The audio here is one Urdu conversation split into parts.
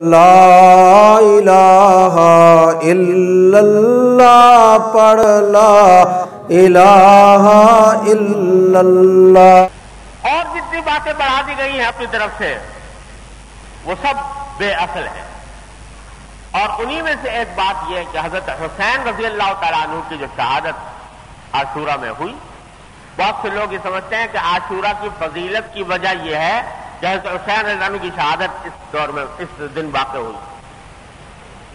لا الہ الا اللہ پڑھ لا الہ الا اللہ۔ اور جتنی باتیں بڑھا دی گئی ہیں اپنی طرف سے وہ سب بے اصل ہیں، اور انہی میں سے ایک بات یہ ہے کہ حضرت حسین رضی اللہ تعالیٰ عنہ کی جو شہادت عاشورہ میں ہوئی، بہت سے لوگ یہ سمجھتے ہیں کہ عاشورہ کی فضیلت کی وجہ یہ ہے کہ حضرت حسین رضی اللہ عنہ کی شہادت اس دور میں اس دن واقع ہوئی،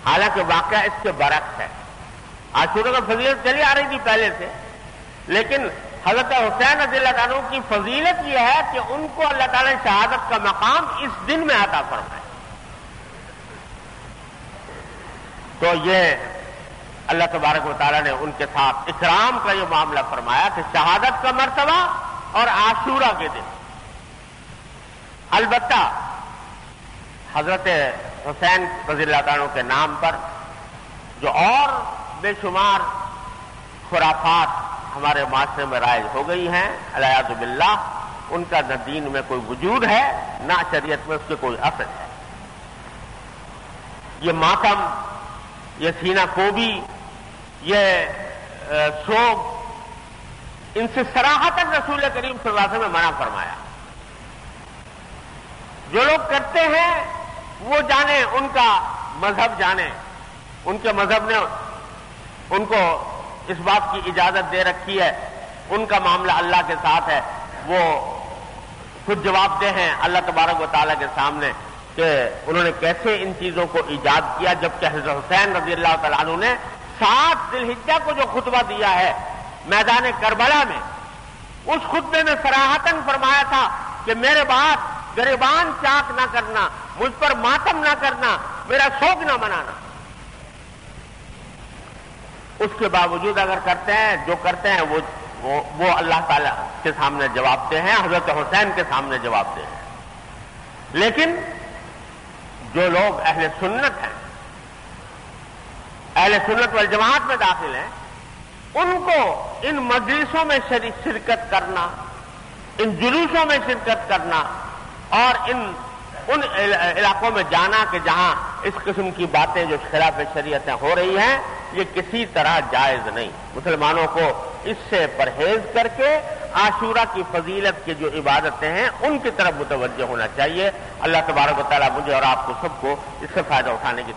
حالانکہ واقعہ اس کے برعکس ہے۔ عاشورہ کی فضیلت چلی آ رہی تھی پہلے سے، لیکن حضرت حسین رضی اللہ عنہ کی فضیلت یہ ہے کہ ان کو اللہ تعالیٰ نے شہادت کا مقام اس دن میں عطا فرمایا۔ تو یہ اللہ تبارک و تعالیٰ نے ان کے ساتھ اکرام کا یہ معاملہ فرمایا کہ شہادت کا مرتبہ اور عاشورہ کے دن۔ البتہ حضرت حسین رضی اللہ عنہ کے نام پر جو اور بے شمار خرافات ہمارے معاشرے میں رائج ہو گئی ہیں والعیاذ باللہ، ان کا نہ دین میں کوئی وجود ہے نہ شریعت میں اس کے کوئی اثر ہے۔ یہ ماتم، یہ سینہ کوبی، یہ سوگ، ان سے صراحتاً رسول کریم صلی اللہ علیہ وسلم نے منع فرمایا۔ جو لوگ کرتے ہیں وہ جانیں، ان کا مذہب جانیں، ان کے مذہب نے ان کو اس بات کی اجازت دے رکھی ہے، ان کا معاملہ اللہ کے ساتھ ہے، وہ خود جواب دہ ہیں اللہ تبارک و تعالیٰ کے سامنے کہ انہوں نے کیسے ان چیزوں کو ایجاد کیا، جبکہ حضرت حسین رضی اللہ تعالیٰ عنہ نے 7 ذی الحجہ کو جو خطبہ دیا ہے میدان کربلا میں، اس خطبے میں صراحتاً فرمایا تھا کہ میرے بعد گریبان چاک نہ کرنا، مجھ پر ماتم نہ کرنا، میرا شوق نہ منانا۔ اس کے باوجود اگر کرتے ہیں، جو کرتے ہیں وہ اللہ تعالیٰ کے سامنے جواب دہ ہیں، حضرت حسین کے سامنے جواب دہ ہیں۔ لیکن جو لوگ اہل سنت ہیں، اہل سنت والجماعت میں داخل ہیں، ان کو ان مجلسوں میں شرکت کرنا، ان جلوسوں میں شرکت کرنا اور ان علاقوں میں جانا کہ جہاں اس قسم کی باتیں جو خلاف شریعتیں ہو رہی ہیں، یہ کسی طرح جائز نہیں۔ مسلمانوں کو اس سے پرہیز کر کے عاشورہ کی فضیلت کی جو عبادتیں ہیں ان کی طرف متوجہ ہونا چاہیے۔ اللہ تبارک و تعالیٰ مجھے اور آپ کو سب کو اس سے فائدہ اٹھانے کی